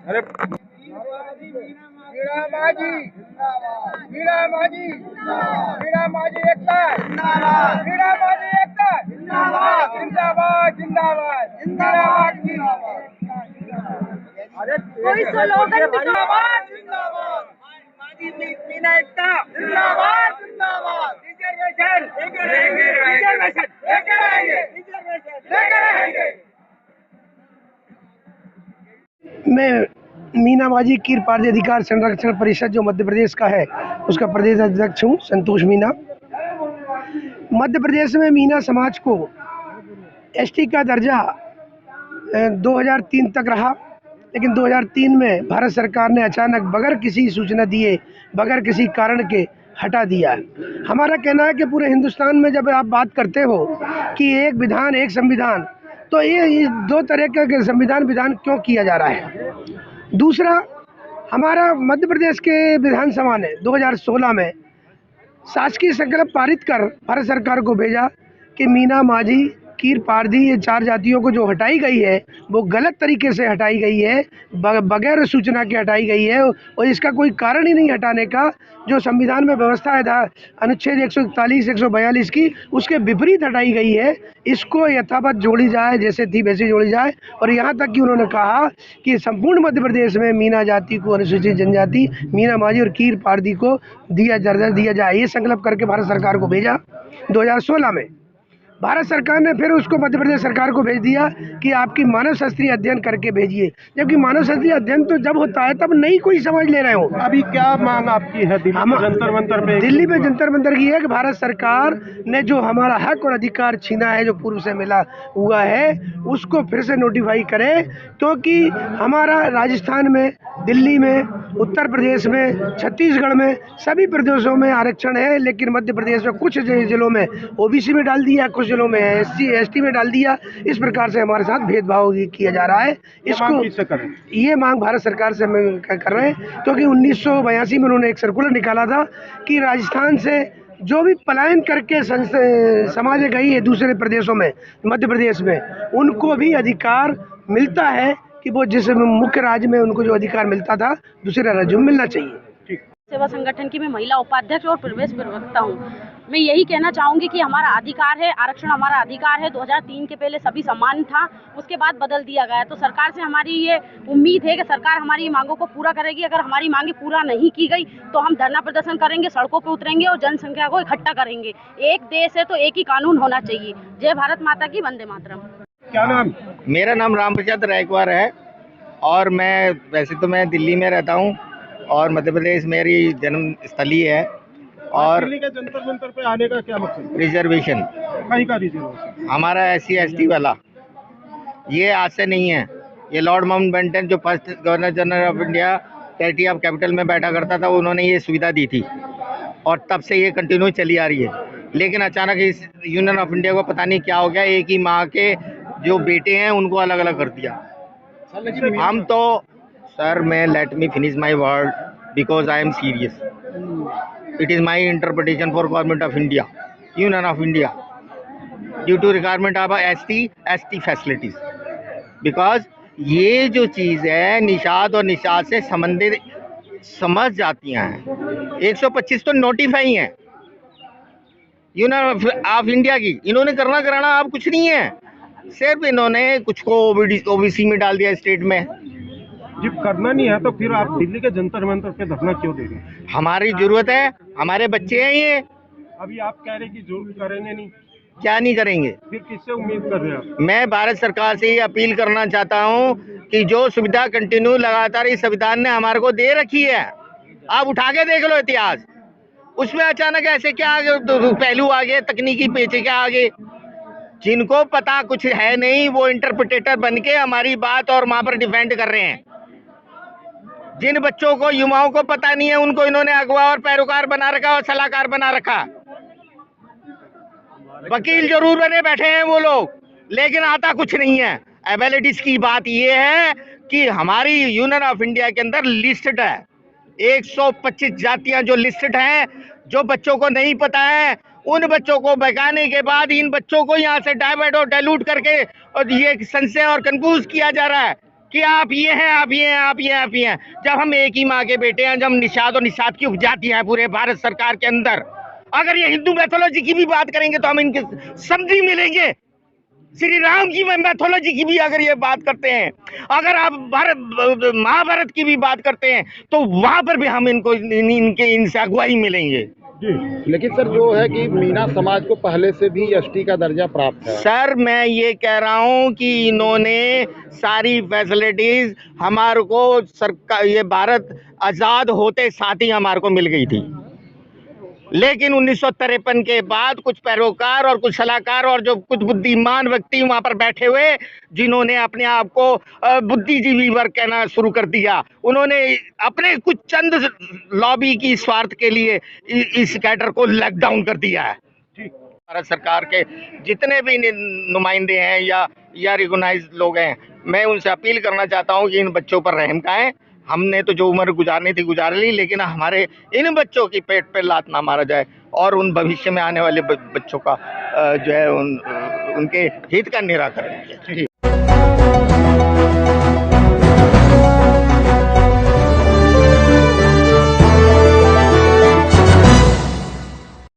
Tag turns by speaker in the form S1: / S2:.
S1: अरे मीरा माजी, मीरा माजी, मीरा माजी एकता, मीरा माजी एकता, जिंदाबाद जिंदाबाद जिंदाबाद जिंदाबाद। अरे
S2: कोई स्लोगन
S1: जिंदाबाद जिंदाबाद, माजी मीना एकता जिंदाबाद जिंदाबाद, रिजर्वेशन लेके रहेंगे, रिजर्वेशन लेके रहेंगे, रिजर्वेशन लेके रहेंगे।
S3: मैं मीना माजी कीर पारदी अधिकार संरक्षण परिषद जो मध्य प्रदेश का है उसका प्रदेश अध्यक्ष हूँ, संतोष मीना। मध्य प्रदेश में मीना समाज को एसटी का दर्जा 2003 तक रहा, लेकिन 2003 में भारत सरकार ने अचानक बगैर किसी सूचना दिए, बगैर किसी कारण के हटा दिया। हमारा कहना है कि पूरे हिंदुस्तान में जब आप बात करते हो कि एक विधान एक संविधान, तो ये दो तरह का संविधान विधान क्यों किया जा रहा है। दूसरा, हमारा मध्य प्रदेश के विधानसभा ने 2016 में शासकीय संकल्प पारित कर भारत सरकार को भेजा कि मीना माझी कीर पारदी ये 4 जातियों को जो हटाई गई है वो गलत तरीके से हटाई गई है, बगैर सूचना के हटाई गई है और इसका कोई कारण ही नहीं हटाने का। जो संविधान में व्यवस्था है अनुच्छेद 141 142 की, उसके विपरीत हटाई गई है। इसको यथावत जोड़ी जाए, जैसे थी वैसे जोड़ी जाए। और यहाँ तक कि उन्होंने कहा कि संपूर्ण मध्य प्रदेश में मीना जाति को, अनुसूचित जनजाति मीना माझी और कीर पारदी को दर्जा दिया जाए, ये संकल्प करके भारत सरकार को भेजा 2016 में। भारत सरकार ने फिर उसको मध्य प्रदेश सरकार को भेज दिया कि आपकी मानव शास्त्रीय अध्ययन करके भेजिए, जबकि मानव शास्त्रीय अध्ययन तो जब होता है तब नहीं कोई समझ ले रहे हो।
S4: अभी क्या मांग आपकी है? जंतर मंतर पे,
S3: दिल्ली में जंतर मंतर की है कि भारत सरकार ने जो हमारा हक और अधिकार छीना है, जो पूर्व से मिला हुआ है, उसको फिर से नोटिफाई करे। क्योंकि हमारा राजस्थान में, दिल्ली में, उत्तर प्रदेश में, छत्तीसगढ़ में, सभी प्रदेशों में आरक्षण है, लेकिन मध्य प्रदेश में कुछ जिलों में ओबीसी में डाल दिया, कुछ जिलों में एससी एसटी में डाल दिया। इस प्रकार से हमारे साथ भेदभाव किया जा रहा है। इसको ये मांग भारत सरकार से हम कर रहे हैं, क्योंकि 1982 में उन्होंने एक सर्कुलर निकाला था कि राजस्थान से जो भी पलायन करके समाज गई है दूसरे प्रदेशों में, मध्य प्रदेश में, उनको भी अधिकार मिलता है कि वो जिस मुख्य राज्य में उनको जो अधिकार मिलता था दूसरे राज्यों में मिलना चाहिए।
S2: सेवा संगठन की मैं महिला उपाध्यक्ष और प्रवेश प्रवक्ता हूँ। मैं यही कहना चाहूँगी कि हमारा अधिकार है, आरक्षण हमारा अधिकार है। 2003 के पहले सभी समान था, उसके बाद बदल दिया गया। तो सरकार से हमारी ये उम्मीद है कि सरकार हमारी मांगों को पूरा करेगी। अगर हमारी मांगे पूरा नहीं की गई तो हम धरना प्रदर्शन करेंगे, सड़कों पर उतरेंगे और जनसंख्या को इकट्ठा करेंगे। एक देश है तो एक ही कानून होना चाहिए। जय भारत माता की, वंदे मातरम।
S4: क्या नाम?
S5: मेरा नाम रामप्रसाद रायकवार है और मैं वैसे तो मैं दिल्ली में रहता हूँ और मध्य प्रदेश मेरी जन्म स्थली है। और
S4: दिल्ली के जंतर मंतर पे आने का क्या मकसद?
S5: रिजर्वेशन,
S4: कहीं का रिजर्वेशन?
S5: हमारा SC ST वाला, ये आज से नहीं है। ये लॉर्ड माउंटबेटन जो first governor general of India territory of capital में बैठा करता था, उन्होंने ये सुविधा दी थी और तब से ये कंटिन्यू चली आ रही है। लेकिन अचानक इस यूनियन ऑफ इंडिया को पता नहीं क्या हो गया, एक ही माँ के जो बेटे हैं उनको अलग अलग कर दिया। हम तो सर, मैं let me finish my word because I am serious. It is my interpretation for government of India, union of India, due to requirement of ST ST facilities. Because ये जो चीज़ है निषाद और निषाद से संबंधित समझ जातियाँ हैं। 125 तो नोटिफाई हैं यूनियन ऑफ इंडिया की। इन्होंने करना कराना आप कुछ नहीं है, सिर्फ इन्होंने कुछ को OBC में डाल दिया, स्टेट में।
S4: जब करना नहीं है तो फिर आप दिल्ली के जंतर मंतर पे धरना क्यों दे रहे हैं?
S5: हमारी जरूरत है, हमारे बच्चे हैं ये।
S4: अभी आप कह रहे हैं कि जरूर करेंगे नहीं,
S5: क्या नहीं करेंगे?
S4: फिर किससे उम्मीद कर रहे हैं आप?
S5: मैं भारत सरकार से ये अपील करना चाहता हूँ कि जो सुविधा कंटिन्यू लगातार इस संविधान ने हमारे को दे रखी है, आप उठा के देख लो इतिहास, उसमें अचानक ऐसे क्या आगे पहलू आ गए, तकनीकी पेचे क्या आगे। जिनको पता कुछ है नहीं वो इंटरप्रिटेटर बन के हमारी बात और वहां पर डिफेंड कर रहे हैं। जिन बच्चों को, युवाओं को पता नहीं है, उनको इन्होंने अगवा और पैरोकार बना रखा और सलाहकार बना रखा। वकील जरूर बने बैठे हैं वो लोग, लेकिन आता कुछ नहीं है। एबिलिटीज की बात ये है कि हमारी यूनियन ऑफ इंडिया के अंदर लिस्टेड है 125 जातियां जो लिस्टेड हैं। जो बच्चों को नहीं पता है उन बच्चों को बहकाने के बाद इन बच्चों को यहाँ से डाइवर्ट और डाइल्यूट करके और ये संशय और कंफ्यूज किया जा रहा है। कि आप ये हैं, आप ये हैं, आप ये हैं, आप ये हैं। जब हम एक ही माँ के बेटे हैं, जब निषाद और निषाद की उपजातियां हैं पूरे भारत सरकार के अंदर, अगर ये हिंदू मैथोलॉजी की भी बात करेंगे तो हम इनके समझी मिलेंगे। श्री राम की मैथोलॉजी की भी अगर ये बात करते हैं, अगर आप महाभारत की भी बात करते हैं, तो वहां पर भी हम इनको इनसे अगुवाई मिलेंगे।
S6: लेकिन सर जो है कि मीना समाज को पहले से भी एसटी का दर्जा प्राप्त है।
S5: सर मैं ये कह रहा हूँ कि इन्होंने सारी फैसिलिटीज हमारे को सरकार, ये भारत आजाद होते साथ ही हमारे को मिल गई थी, लेकिन 1953 के बाद कुछ पैरोकार और कुछ सलाहकार और जो कुछ बुद्धिमान व्यक्ति वहां पर बैठे हुए, जिन्होंने अपने आप को बुद्धिजीवी वर्ग कहना शुरू कर दिया, उन्होंने अपने कुछ चंद लॉबी की स्वार्थ के लिए इस कैडर को लॉकडाउन कर दिया है। भारत सरकार के जितने भी नुमाइंदे हैं या रिकॉग्नाइज लोग हैं, मैं उनसे अपील करना चाहता हूं कि इन बच्चों पर रहम खाएं। हमने तो जो उम्र गुजारनी थी गुजार ली, लेकिन हमारे इन बच्चों की पेट पे लात ना मारा जाए और उन भविष्य में आने वाले बच्चों का जो है उनके हित का निराकरण किया।